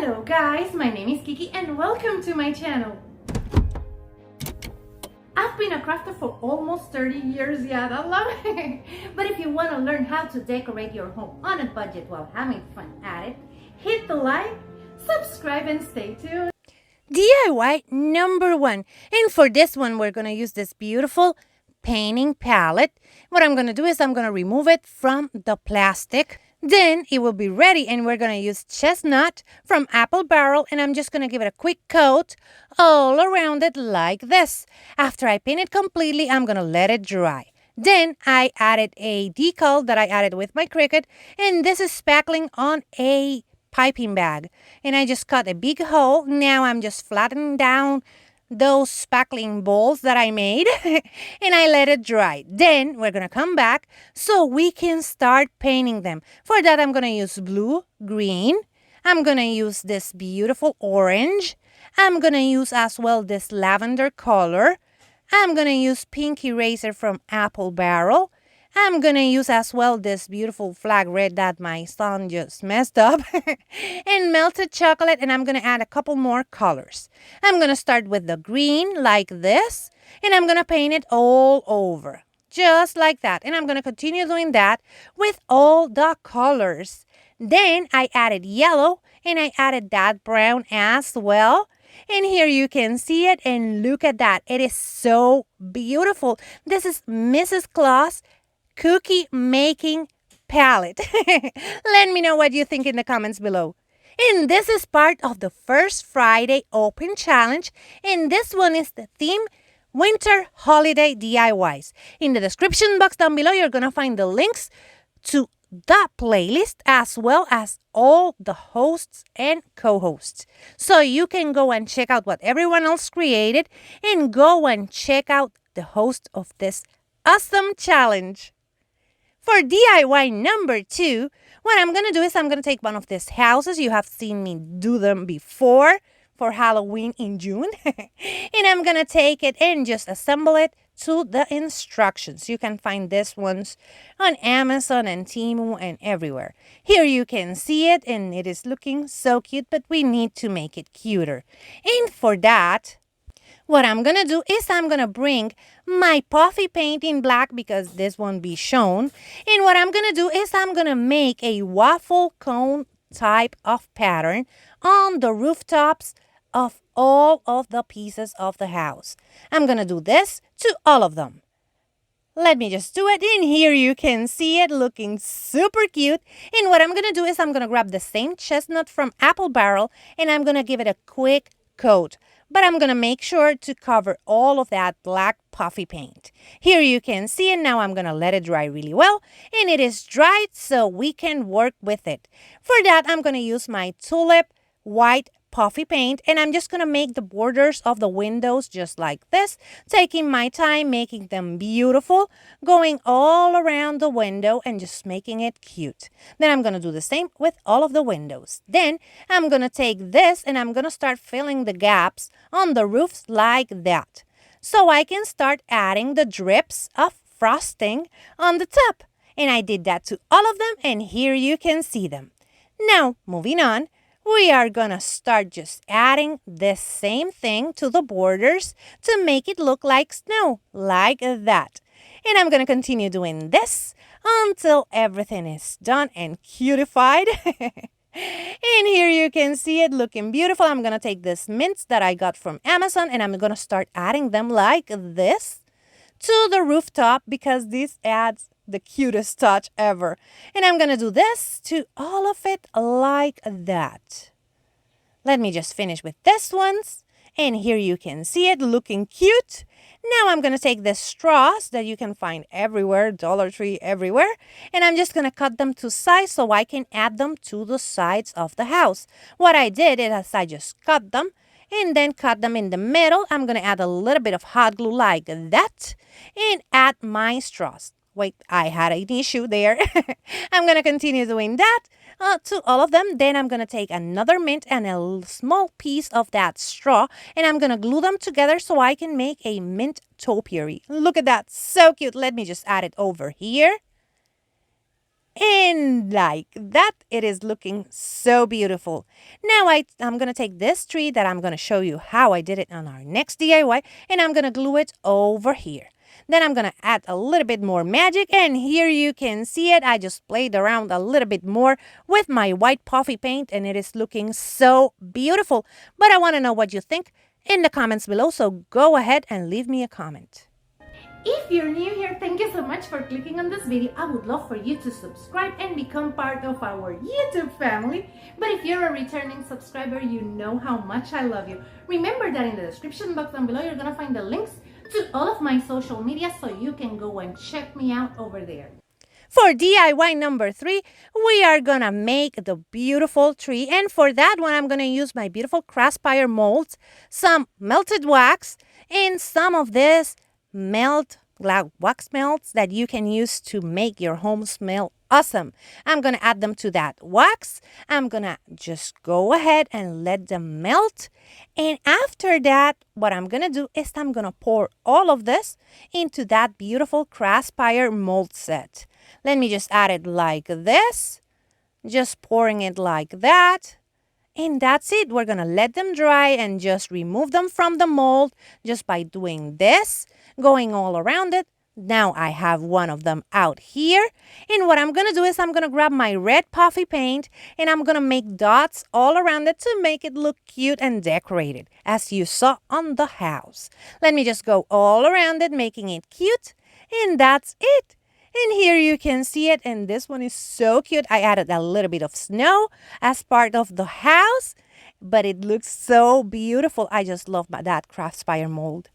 Hello guys, my name is Kiki and welcome to my channel. I've been a crafter for almost 30 years, yeah, that's long. But if you want to learn how to decorate your home on a budget while having fun at it, hit the like, subscribe and stay tuned. DIY number 1. And for this one, we're going to use this beautiful painting palette. What I'm going to do is I'm going to remove it from the plastic. Then it will be ready and we're going to use chestnut from apple barrel and I'm just going to give it a quick coat all around it like this. After I paint it completely, I'm going to let it dry. Then I added a decal that I added with my Cricut and this is spackling on a piping bag. And I just cut a big hole. Now I'm just flattening down those spackling balls that I made and I let it dry. Then we're going to come back so we can start painting them. For that, I'm going to use blue, green. I'm going to use this beautiful orange. I'm going to use as well this lavender color. I'm going to use pink eraser from apple barrel. I'm going to use as well this beautiful flag red that my son just messed up and melted chocolate, and I'm going to add a couple more colors. I'm going to start with the green like this and I'm going to paint it all over just like that, and I'm going to continue doing that with all the colors. Then I added yellow and I added that brown as well. And here you can see it and look at that. It is so beautiful. This is Mrs. Claus Cookie making palette. Let me know what you think in the comments below. And this is part of the first Friday open challenge. And this one is the theme Winter Holiday DIYs. In the description box down below, you're going to find the links to the playlist as well as all the hosts and co-hosts. So you can go and check out what everyone else created and go and check out the host of this awesome challenge. For DIY number 2, what I'm going to do is I'm going to take one of these houses. You have seen me do them before for Halloween in June. And I'm going to take it and just assemble it to the instructions. You can find these ones on Amazon and Temu and everywhere. Here you can see it and it is looking so cute, but we need to make it cuter. And for that, what I'm going to do is I'm going to bring my puffy paint in black because this won't be shown. And what I'm going to do is I'm going to make a waffle cone type of pattern on the rooftops of all of the pieces of the house. I'm going to do this to all of them. Let me just do it. And here you can see it looking super cute. And what I'm going to do is I'm going to grab the same chestnut from apple barrel and I'm going to give it a quick coat. But I'm going to make sure to cover all of that black puffy paint. Here you can see it. Now I'm going to let it dry really well. And it is dried so we can work with it. For that, I'm going to use my tulip white puffy paint. And I'm just going to make the borders of the windows just like this. Taking my time, making them beautiful. Going all around the window and just making it cute. Then I'm going to do the same with all of the windows. Then I'm going to take this and I'm going to start filling the gaps on the roofs like that. So I can start adding the drips of frosting on the top. And I did that to all of them and here you can see them. Now, moving on. We are going to start just adding the same thing to the borders to make it look like snow, like that. And I'm going to continue doing this until everything is done and cutified. And here you can see it looking beautiful. I'm going to take this mints that I got from Amazon and I'm going to start adding them like this to the rooftop because this adds the cutest touch ever. And I'm going to do this to all of it like that. Let me just finish with this ones. And here you can see it looking cute. Now I'm going to take the straws that you can find everywhere, Dollar Tree, everywhere. And I'm just going to cut them to size so I can add them to the sides of the house. What I did is I just cut them and then cut them in the middle. I'm going to add a little bit of hot glue like that and add my straws. Wait, I had an issue there. I'm going to continue doing that to all of them. Then I'm going to take another mint and a small piece of that straw. And I'm going to glue them together so I can make a mint topiary. Look at that. So cute. Let me just add it over here. And like that, it is looking so beautiful. Now I'm going to take this tree that I'm going to show you how I did it on our next DIY, and I'm going to glue it over here. Then I'm going to add a little bit more magic, and here you can see it. I just played around a little bit more with my white puffy paint, and it is looking so beautiful. But I want to know what you think in the comments below, so go ahead and leave me a comment. If you're new here, thank you so much for clicking on this video. I would love for you to subscribe and become part of our YouTube family. But if you're a returning subscriber, you know how much I love you. Remember that in the description box down below, you're gonna find the links to all of my social media so you can go and check me out over there. For DIY number 3, we are gonna make the beautiful tree. And for that one, I'm gonna use my beautiful Craspire molds, some melted wax, and some of this wax melts that you can use to make your home smell awesome. I'm going to add them to that wax. I'm going to just go ahead and let them melt. And after that, what I'm going to do is I'm going to pour all of this into that beautiful Craspire mold set. Let me just add it like this. Just pouring it like that. And that's it. We're going to let them dry and just remove them from the mold just by doing this, going all around it. Now I have one of them out here. And what I'm going to do is I'm going to grab my red puffy paint and I'm going to make dots all around it to make it look cute and decorated, as you saw on the house. Let me just go all around it, making it cute. And that's it. And here you can see it, and this one is so cute. I added a little bit of snow as part of the house, but it looks so beautiful. I just love that Craspire mold.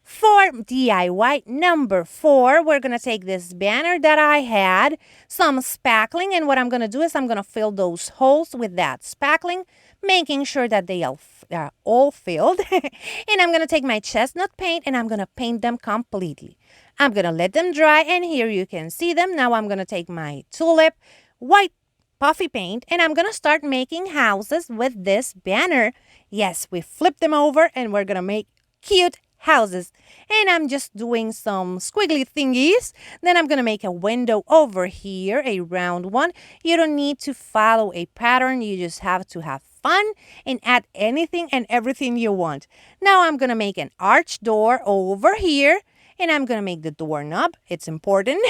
For DIY number 4, we're going to take this banner that I had, some spackling, and what I'm going to do is I'm going to fill those holes with that spackling, making sure that they are all filled. And I'm going to take my chestnut paint and I'm going to paint them completely. I'm going to let them dry, and here you can see them. Now I'm going to take my tulip white puffy paint and I'm going to start making houses with this banner. Yes, we flip them over and we're going to make cute houses. And I'm just doing some squiggly thingies. Then I'm going to make a window over here, a round one. You don't need to follow a pattern. You just have to have fun and add anything and everything you want. Now I'm going to make an arch door over here. And I'm going to make the doorknob. It's important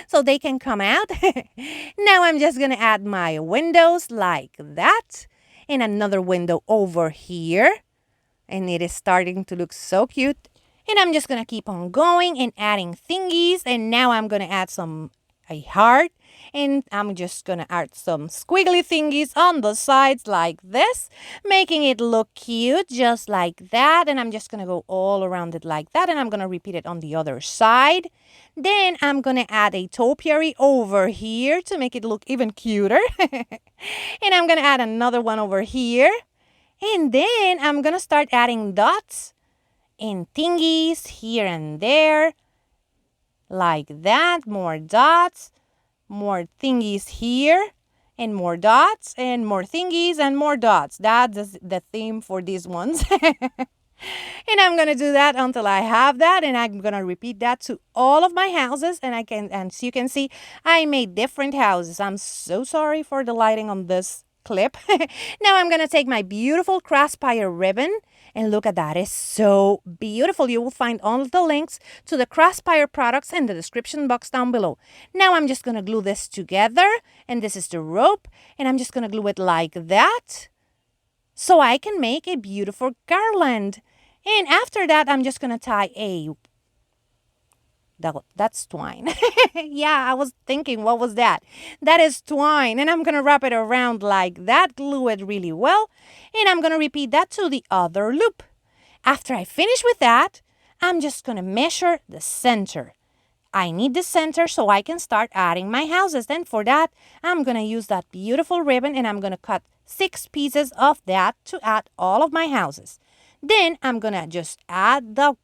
so they can come out. Now I'm just going to add my windows like that. And another window over here. And it is starting to look so cute. And I'm just going to keep on going and adding thingies. And now I'm going to add a heart. And I'm just going to add some squiggly thingies on the sides like this, making it look cute just like that. And I'm just going to go all around it like that. And I'm going to repeat it on the other side. Then I'm going to add a topiary over here to make it look even cuter. And I'm going to add another one over here. And then I'm going to start adding dots and thingies here and there like that. More dots. More thingies here, and more dots, and more thingies, and more dots. That's the theme for these ones. And I'm going to do that until I have that, and I'm going to repeat that to all of my houses. And as you can see, I made different houses. I'm so sorry for the lighting on this clip. Now I'm going to take my beautiful Craspire ribbon. And look at that, it's so beautiful. You will find all the links to the Craspire products in the description box down below. Now I'm just going to glue this together. And this is the rope. And I'm just going to glue it like that, so I can make a beautiful garland. And after that, I'm just going to tie that's twine. Yeah, I was thinking, what was that? That is twine. And I'm going to wrap it around like that, glue it really well. And I'm going to repeat that to the other loop. After I finish with that, I'm just going to measure the center. I need the center so I can start adding my houses. Then for that, I'm going to use that beautiful ribbon and I'm going to cut 6 pieces of that to add all of my houses. Then I'm going to just add the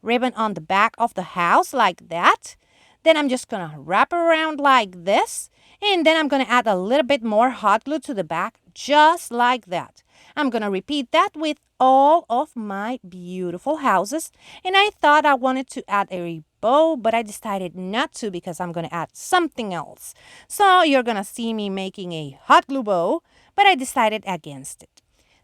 ribbon on the back of the house like that. Then I'm just going to wrap around like this. And then I'm going to add a little bit more hot glue to the back, just like that. I'm going to repeat that with all of my beautiful houses. And I thought I wanted to add a bow, but I decided not to because I'm going to add something else. So you're going to see me making a hot glue bow, but I decided against it.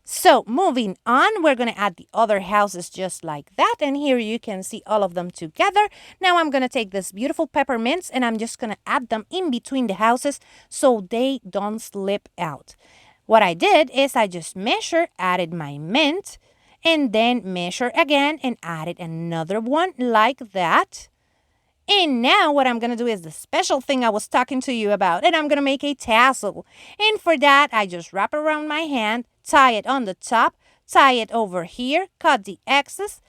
So moving on, we're going to add the other houses just like that. And here you can see all of them together. Now I'm going to take this beautiful peppermints and I'm just going to add them in between the houses so they don't slip out. What I did is I just measured, added my mint, and then measure again and added another one like that. And now what I'm going to do is the special thing I was talking to you about, and I'm going to make a tassel. And for that, I just wrap it around my hand, tie it on the top, tie it over here, cut the excess,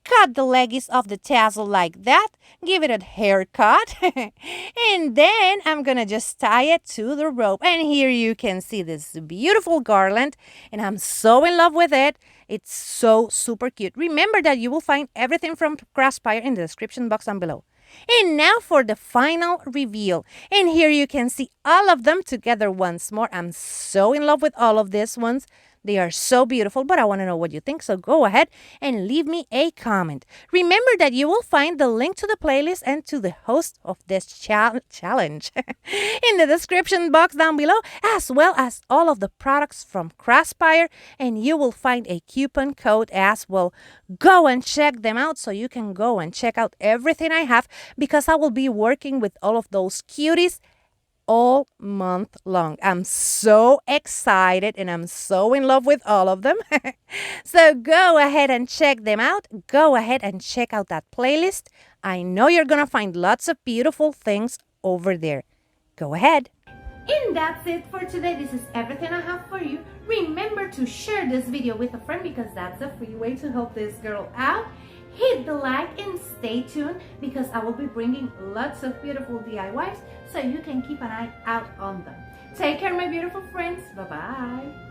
cut the leggies of the tassel like that, give it a haircut, and then I'm going to just tie it to the rope. And here you can see this beautiful garland, and I'm so in love with it. It's so super cute. Remember that you will find everything from Craspire in the description box down below. And now for the final reveal. And here you can see all of them together once more. I'm so in love with all of these ones. They are so beautiful, but I want to know what you think, so go ahead and leave me a comment. Remember that you will find the link to the playlist and to the host of this challenge in the description box down below, as well as all of the products from Craspire, and you will find a coupon code as well. Go and check them out so you can go and check out everything I have, because I will be working with all of those cuties all month long. I'm so excited and I'm so in love with all of them. So go ahead and check them out. Go ahead and check out that playlist. I know you're going to find lots of beautiful things over there. Go ahead. And that's it for today. This is everything I have for you. Remember to share this video with a friend, because that's a free way to help this girl out. Hit the like and stay tuned, because I will be bringing lots of beautiful DIYs so you can keep an eye out on them. Take care, my beautiful friends. Bye-bye.